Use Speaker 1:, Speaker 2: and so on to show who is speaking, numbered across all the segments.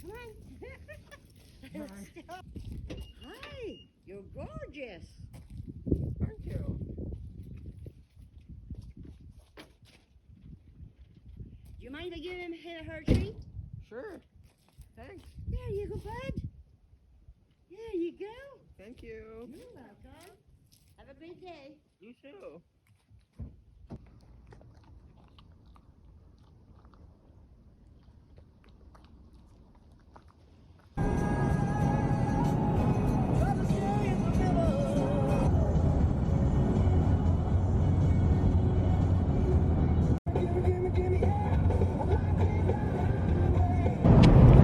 Speaker 1: Come on. Hi, you're gorgeous.
Speaker 2: Thank you.
Speaker 1: Do you mind I give him her treat?
Speaker 2: Sure. Thanks.
Speaker 1: There you go, bud. There you go.
Speaker 2: Thank you.
Speaker 1: You're welcome. Have a great day.
Speaker 2: You too.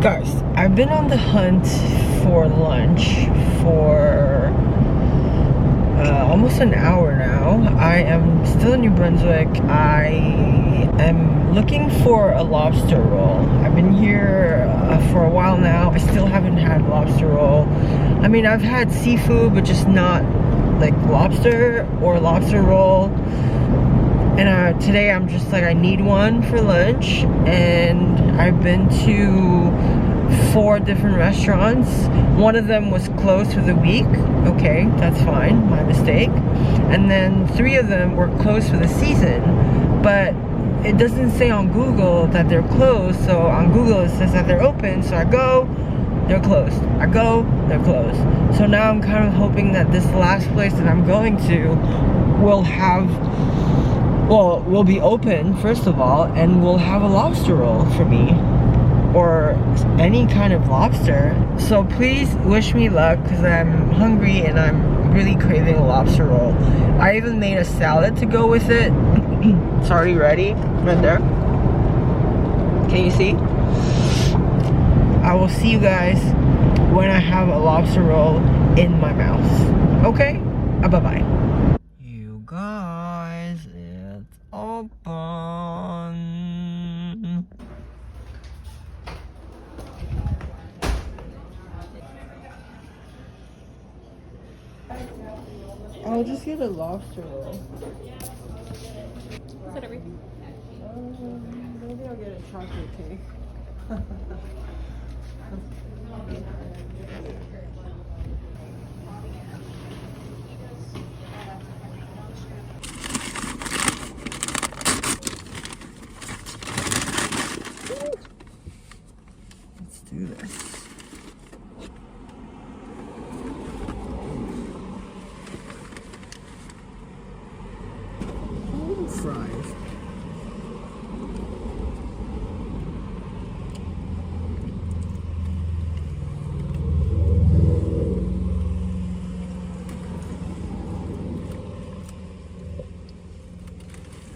Speaker 2: Guys, I've been on the hunt for lunch for almost an hour now. I am still in New Brunswick. I am looking for a lobster roll. I've been here for a while now. I still haven't had lobster roll. I mean, I've had seafood, but just not like lobster or lobster roll. And today I'm just like, I need one for lunch. And I've been to 4 different restaurants. One of them was closed for the week. Okay, that's fine, my mistake. And then 3 of them were closed for the season. But it doesn't say on Google that they're closed. So on Google it says that they're open. So I go, they're closed. I go, they're closed. So now I'm kind of hoping that this last place that I'm going to will have, well, will be open first of all, and will have a lobster roll for me, or any kind of lobster. So please wish me luck, because I'm hungry and I'm really craving a lobster roll. I even made a salad to go with it. It's already ready, right there. Can you see? I will see you guys when I have a lobster roll in my mouth. Okay? Bye-bye. You guys, it's open. I'll just get a lobster roll.
Speaker 3: Is that everything?
Speaker 2: Maybe I'll get a chocolate cake. Let's do this. Fries.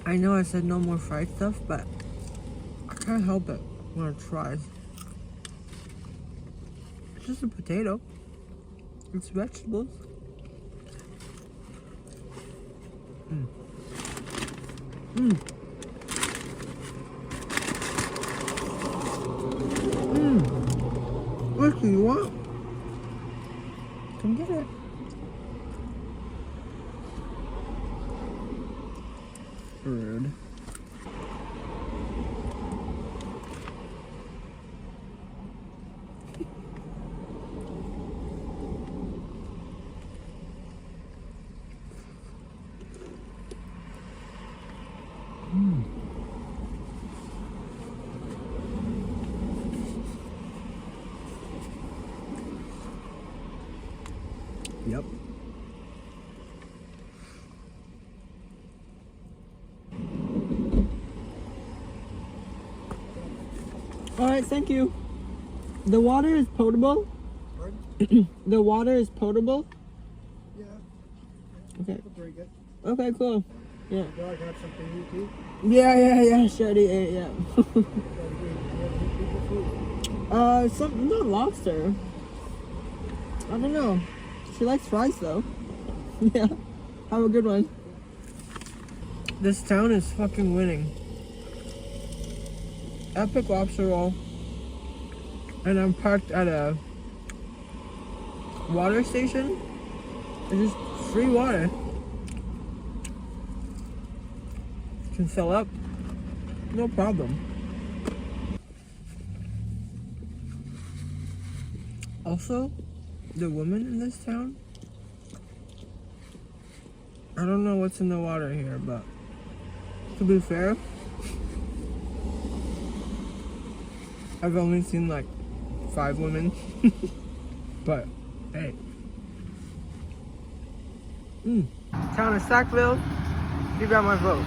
Speaker 2: I know I said no more fried stuff, but I can't help it when it's fries. It's just a potato. It's vegetables. What do you want? Come get it. Rude. Yep. Alright, thank you. The water is potable? Pardon? The water is potable?
Speaker 4: Yeah.
Speaker 2: Okay.
Speaker 4: Very good.
Speaker 2: Okay, cool. Yeah.
Speaker 4: Dog have something to eat too?
Speaker 2: Yeah, Shady ate, yeah. Not lobster. I don't know. She likes fries though. Yeah. Have a good one. This town is fucking winning. Epic lobster roll. And I'm parked at a water station. It's just free water. Can fill up. No problem. Also, the women in this town, I don't know what's in the water here, but to be fair, I've only seen like 5 women. But hey. Town of Sackville, you got my vote.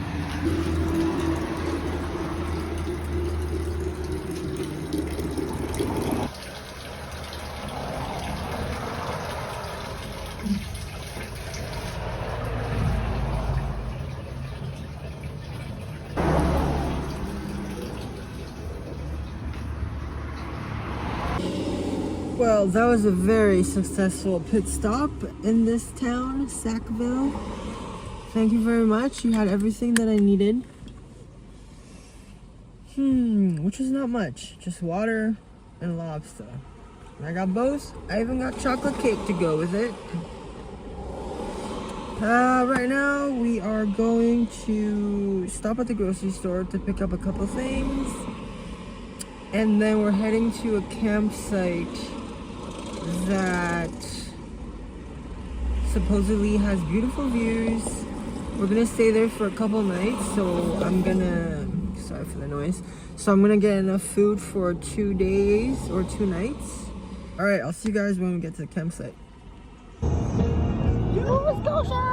Speaker 2: Well, that was a very successful pit stop in this town, Sackville. Thank you very much. You had everything that I needed. Which was not much. Just water and lobster. And I got both. I even got chocolate cake to go with it. Right now we are going to stop at the grocery store to pick up a couple things. And then we're heading to a campsite that supposedly has beautiful views. We're gonna stay there for a couple nights, so I'm gonna, sorry for the noise, so I'm gonna get enough food for 2 days or 2 nights. All right, I'll see you guys when we get to the campsite.
Speaker 1: Nova Scotia!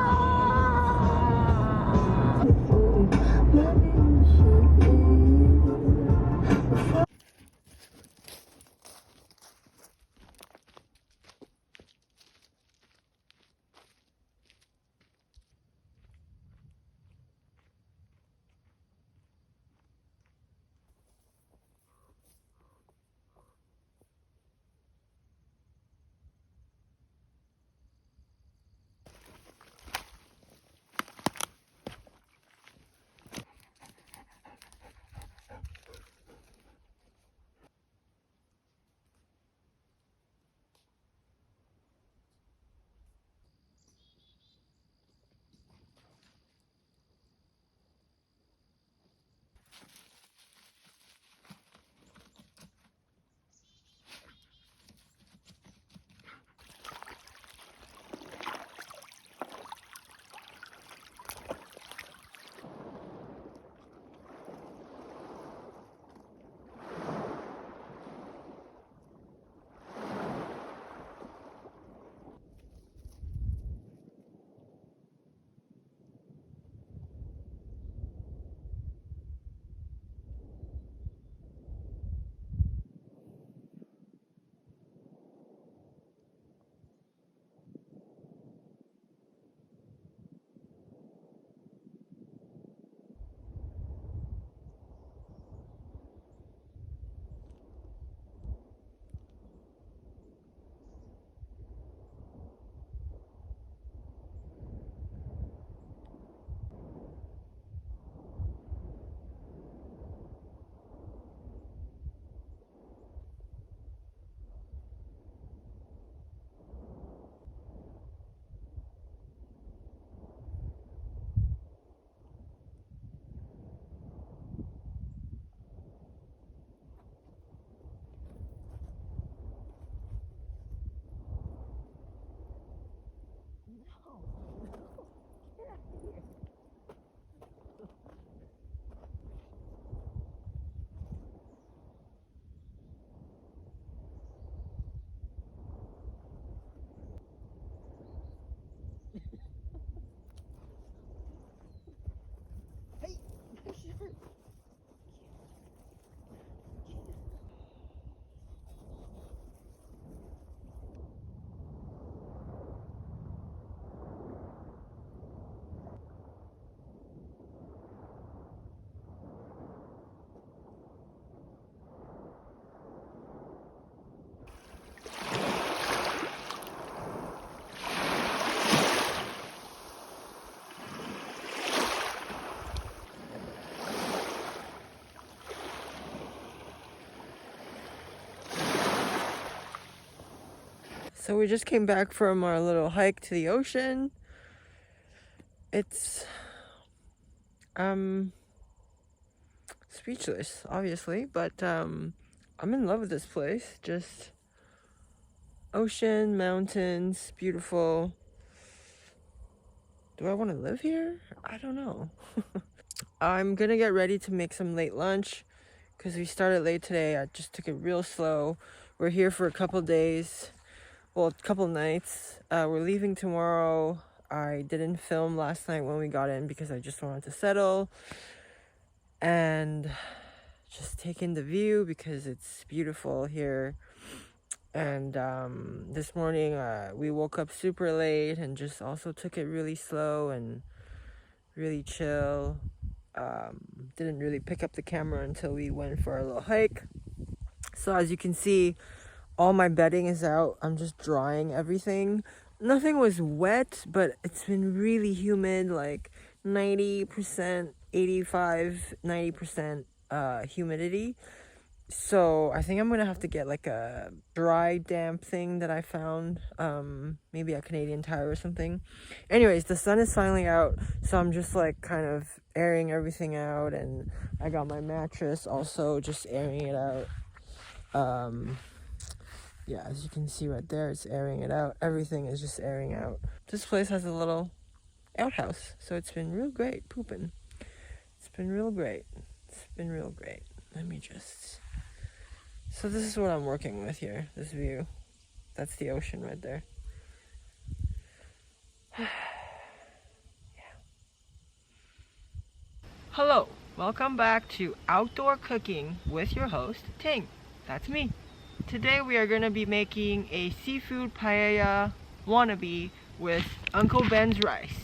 Speaker 2: So we just came back from our little hike to the ocean. It's speechless, obviously, but I'm in love with this place. Just Ocean, mountains, beautiful. Do I want to live here? I don't know. I'm gonna get ready to make some late lunch because we started late today. I just took it real slow. We're here for a couple days, well, a couple nights. We're leaving tomorrow. I didn't film last night when we got in because I just wanted to settle and just take in the view because it's beautiful here. And this morning we woke up super late and just also took it really slow and really chill. Didn't really pick up the camera until we went for a little hike. So as you can see, all my bedding is out. I'm just drying everything. Nothing was wet, but it's been really humid, like 90%, 85, 90% humidity. So I think I'm gonna have to get like a dry damp thing that I found, maybe a Canadian Tire or something. Anyways, the sun is finally out, so I'm just like kind of airing everything out, and I got my mattress also just airing it out. Yeah, as you can see right there, it's airing it out. Everything is just airing out. This place has a little outhouse, so it's been real great pooping. It's been real great. It's been real great. Let me just... So this is what I'm working with here, this view. That's the ocean right there. Yeah. Hello, welcome back to Outdoor Cooking with your host, Ting. That's me. Today we are going to be making a seafood paella wannabe with Uncle Ben's rice.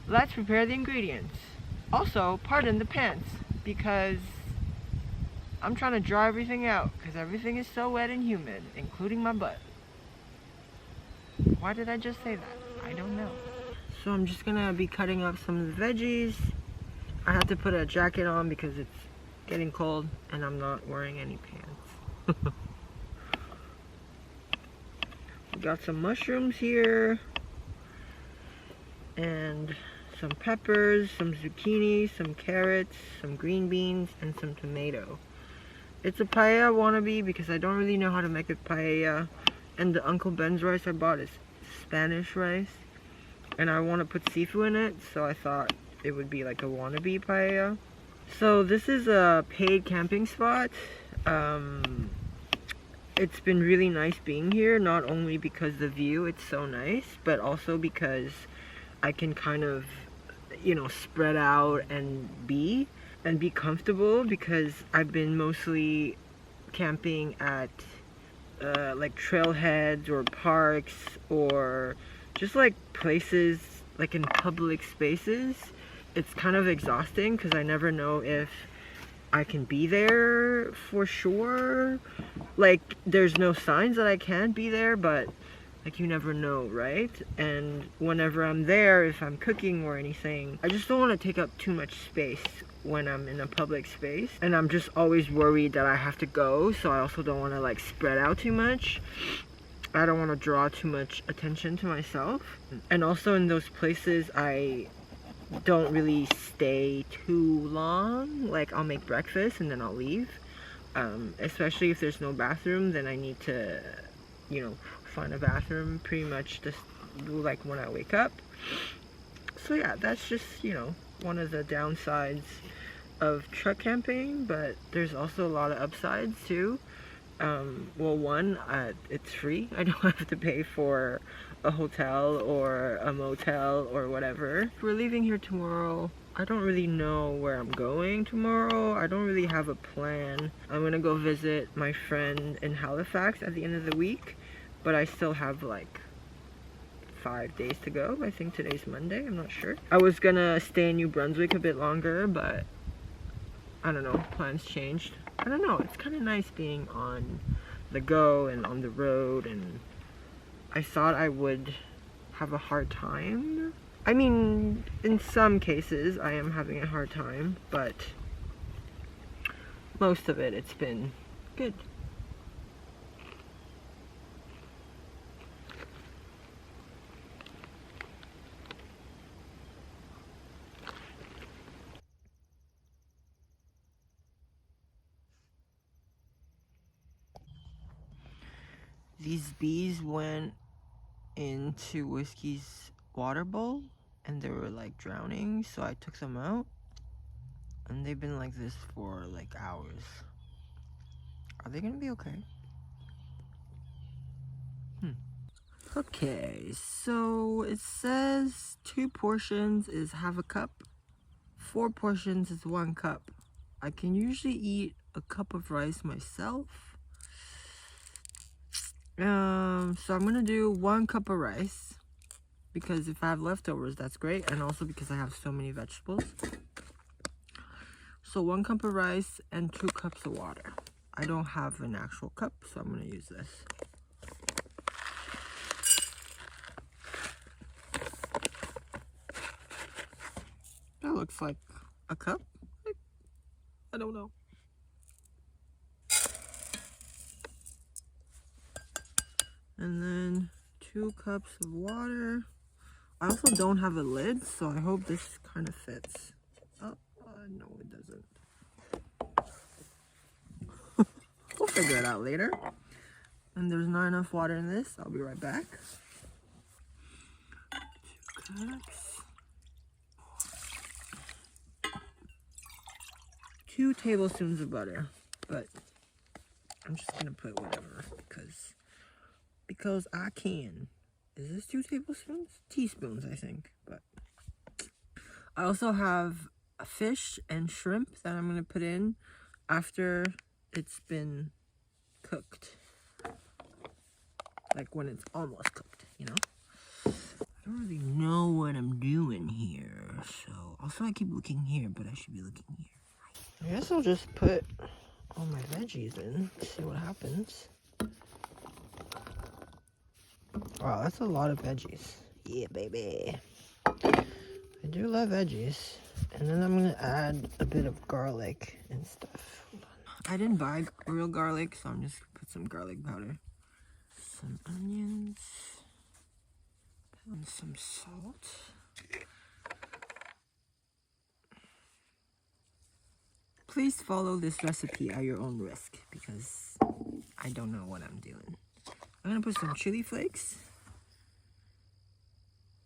Speaker 2: Let's prepare the ingredients. Also, pardon the pants, because I'm trying to dry everything out, because everything is so wet and humid, including my butt. Why did I just say that? I don't know. So I'm just gonna be cutting up some of the veggies. I had to put a jacket on because it's getting cold and I'm not wearing any pants. We got some mushrooms here and some peppers, some zucchini, some carrots, some green beans, and some tomato. It's a paella wannabe because I don't really know how to make a paella, and the Uncle Ben's rice I bought is Spanish rice, and I want to put seafood in it, so I thought it would be like a wannabe paella. So this is a paid camping spot. It's been really nice being here, not only because the view, it's so nice, but also because I can kind of, you know, spread out and be comfortable, because I've been mostly camping at like trailheads or parks or just like places like in public spaces. It's kind of exhausting because I never know if I can be there for sure. Like, there's no signs that I can be there, but like, you never know, right? And whenever I'm there, if I'm cooking or anything, I just don't want to take up too much space when I'm in a public space. And I'm just always worried that I have to go, so I also don't want to like spread out too much. I don't want to draw too much attention to myself. And also in those places, I don't really stay too long. Like, I'll make breakfast and then I'll leave. Especially if there's no bathroom, then I need to, you know, find a bathroom pretty much just like when I wake up. So yeah, that's just, you know, one of the downsides of truck camping, but there's also a lot of upsides too. Well, one, it's free. I don't have to pay for a hotel or a motel or whatever. We're leaving here tomorrow. I don't really know where I'm going tomorrow. I don't really have a plan. I'm gonna go visit my friend in Halifax at the end of the week, but I still have like 5 days to go. I think today's Monday, I'm not sure. I was gonna stay in New Brunswick a bit longer, but I don't know, plans changed. I don't know, it's kind of nice being on the go and on the road, and I thought I would have a hard time. I mean, in some cases I am having a hard time, but most of it, it's been good. these bees went into Whiskey's water bowl and they were like drowning, so I took them out. And they've been like this for like hours. Are they gonna be okay? Okay, so it says 2 portions is half a cup. 4 portions is 1 cup. I can usually eat a cup of rice myself. So I'm gonna do 1 cup of rice because if I have leftovers, that's great, and also because I have so many vegetables. So 1 cup of rice and 2 cups of water. I don't have an actual cup, so I'm gonna use this. That looks like a cup. I don't know. And then 2 cups of water. I also don't have a lid, so I hope this kind of fits. Oh, no, it doesn't. We'll figure it out later. And there's not enough water in this. I'll be right back. 2 cups. 2 tablespoons of butter, but I'm just gonna put whatever because I can. Is this 2 tablespoons? Teaspoons, I think. But I also have a fish and shrimp that I'm gonna put in after it's been cooked. Like when it's almost cooked, you know? I don't really know what I'm doing here. So also I keep looking here, but I should be looking here. I guess I'll just put all my veggies in, see what happens. Wow, that's a lot of veggies. Yeah, baby. I do love veggies. And then I'm gonna add a bit of garlic and stuff. Hold on. I didn't buy real garlic, so I'm just gonna put some garlic powder. Some onions. And some salt. Please follow this recipe at your own risk because I don't know what I'm doing. I'm gonna put some chili flakes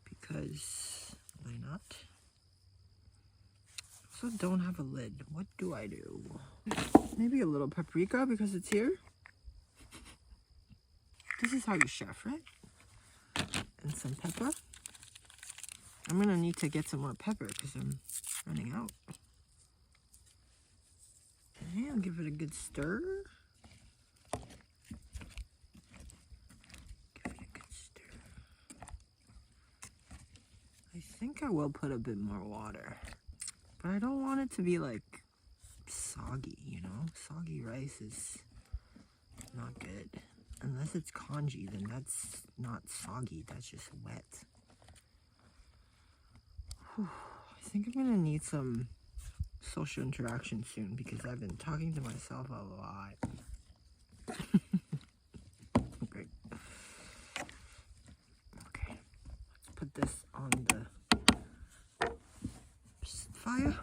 Speaker 2: because why not? Also don't have a lid. What do I do? Maybe a little paprika because it's here. This is how you chef, right? And some pepper. I'm gonna need to get some more pepper because I'm running out. Okay, I'll give it a good stir. Give it a good stir. I think I will put a bit more water. But I don't want it to be like soggy, you know? Soggy rice is not good. Unless it's congee, then that's not soggy, that's just wet. Whew. I think I'm gonna need some social interaction soon because I've been talking to myself a lot. Great. Okay, let's put this on the fire.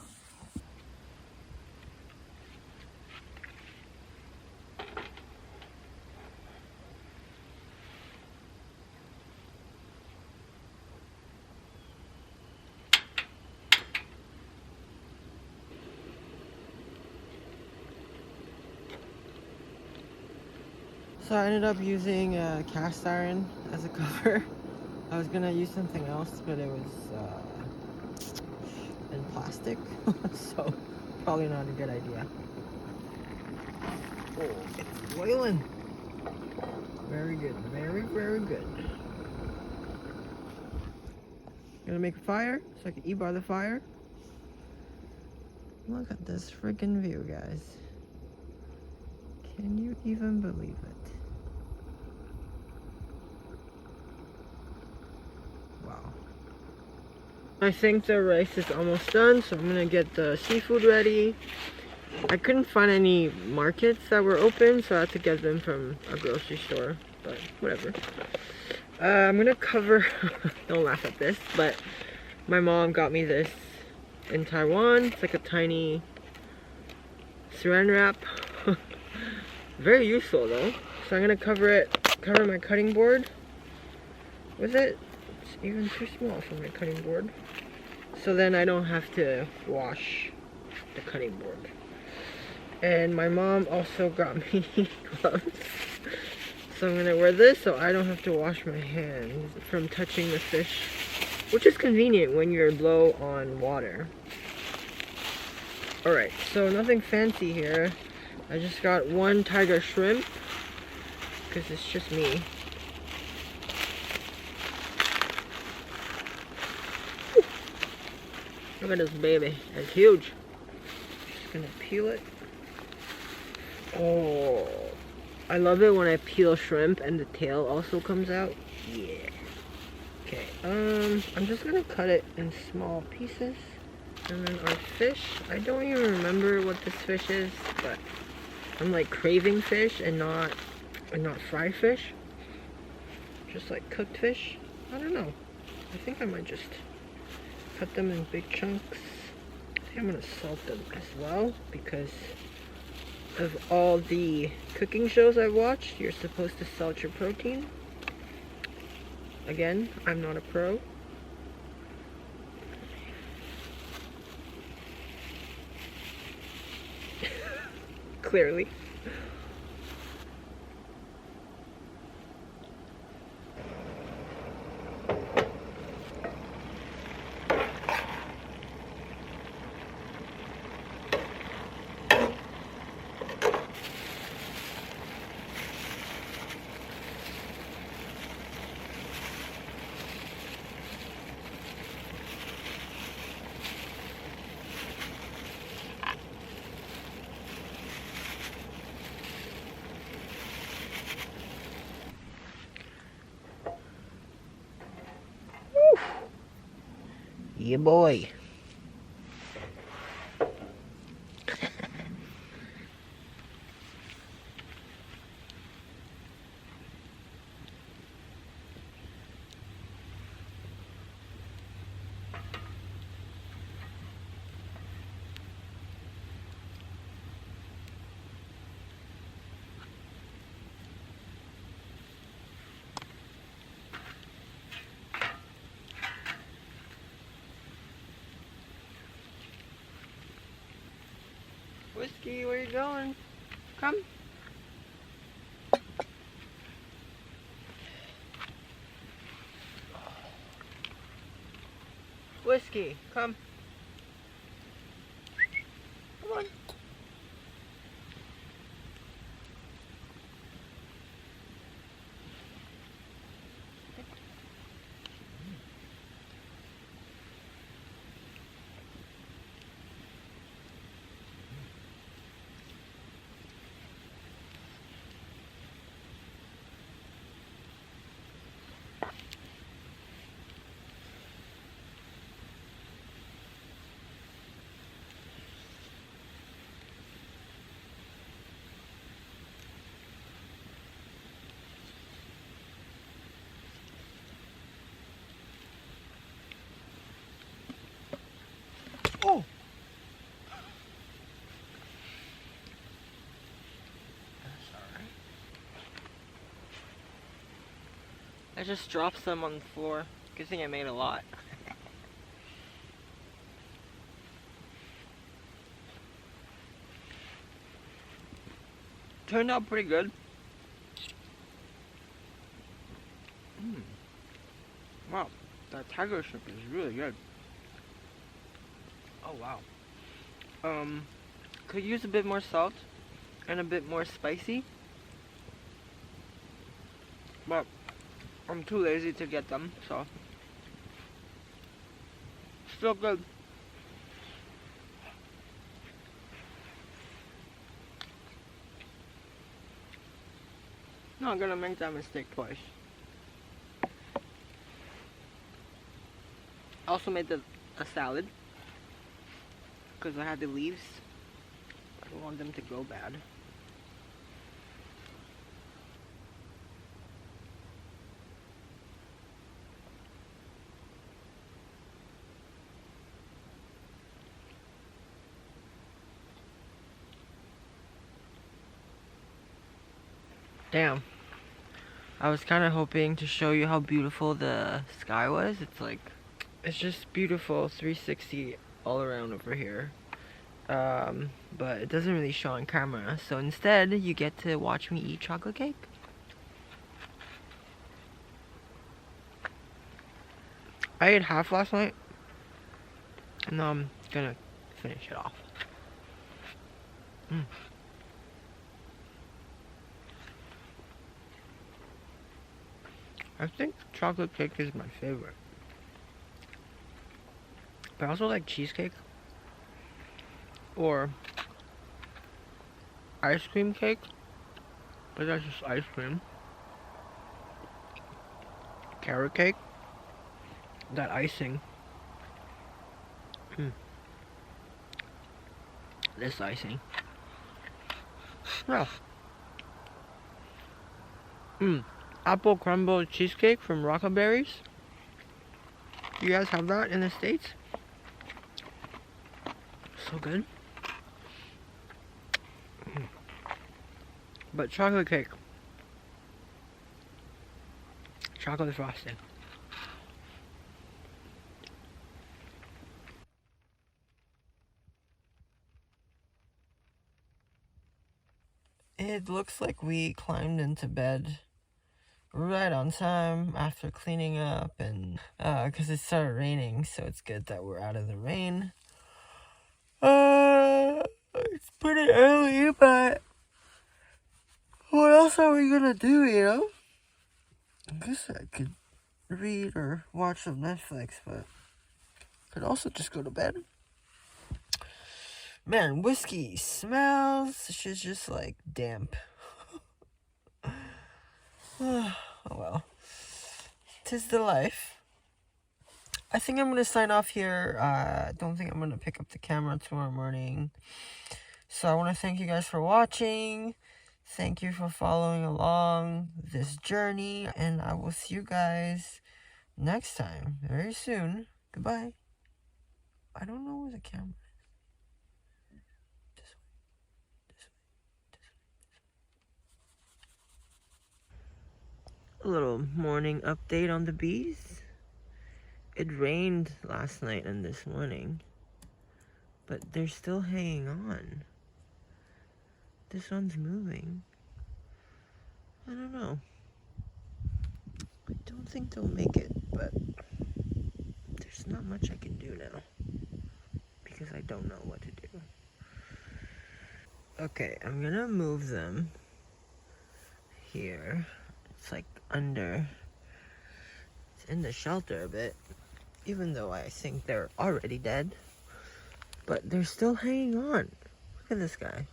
Speaker 2: So I ended up using cast iron as a cover. I was gonna use something else, but it was in plastic, so probably not a good idea. Oh, it's boiling. Very good, very, very good. Gonna make a fire so I can eat by the fire. Look at this freaking view, guys. Can you even believe it? Wow. I think the rice is almost done, so I'm gonna get the seafood ready. I couldn't find any markets that were open, so I had to get them from a grocery store, but whatever. I'm gonna cover, don't laugh at this, but my mom got me this in Taiwan. It's like a tiny saran wrap. Very useful though. So I'm gonna cover it cover my cutting board with it. It's even too small for my cutting board. So then I don't have to wash the cutting board. And my mom also got me gloves. So I'm gonna wear this so I don't have to wash my hands from touching the fish, which is convenient when you're low on water. Alright, so nothing fancy here. I just got one tiger shrimp, because it's just me. Look at this baby, it's huge. Just gonna peel it. Oh, I love it when I peel shrimp and the tail also comes out. Yeah. Okay, I'm just gonna cut it in small pieces. And then our fish, I don't even remember what this fish is, but I'm like craving fish and not fried fish. Just like cooked fish. I don't know. I think I might just cut them in big chunks. I think I'm gonna salt them as well because of all the cooking shows I've watched. You're supposed to salt your protein. Again, I'm not a pro. Clearly. Yeah, boy. Whiskey, where you going? Come. Whiskey, come. Come on. Oh! That's alright. I just dropped some on the floor. Good thing I made a lot. Turned out pretty good. Wow, that tiger shrimp is really good. Oh wow. Could use a bit more salt and a bit more spicy, but I'm too lazy to get them, so still good. Not gonna make that mistake twice. I also made a salad because I had the leaves. I don't want them to go bad. Damn. I was kind of hoping to show you how beautiful the sky was. It's just beautiful 360 all around over here. But it doesn't really show on camera. So instead, you get to watch me eat chocolate cake. I ate half last night, and now I'm gonna finish it off. I think chocolate cake is my favorite. But I also like cheesecake or ice cream cake, but that's just ice cream. Carrot cake, that icing. This icing. Yeah. Apple crumble cheesecake from Rockaberries. You guys have that in the States? So good. But chocolate cake. Chocolate frosting. It looks like we climbed into bed right on time after cleaning up, and because it started raining, so it's good that we're out of the rain. It's pretty early, but what else are we gonna do, you know? I guess I could read or watch some Netflix, but could also just go to bed. Man, whiskey smells. She's just like damp. Oh well. 'Tis the life. I think I'm gonna sign off here. I don't think I'm gonna pick up the camera tomorrow morning. So I want to thank you guys for watching. Thank you for following along this journey, and I will see you guys next time, very soon. Goodbye. I don't know where the camera is. This way. A little morning update on the bees. It rained last night and this morning, but they're still hanging on. This one's moving. I don't know. I don't think they'll make it, but there's not much I can do now because I don't know what to do. Okay, I'm gonna move them here. It's like under, it's in the shelter a bit, even though I think they're already dead, but they're still hanging on. Look at this guy.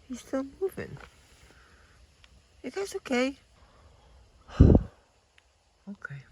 Speaker 2: He's still moving. You guys okay? Okay.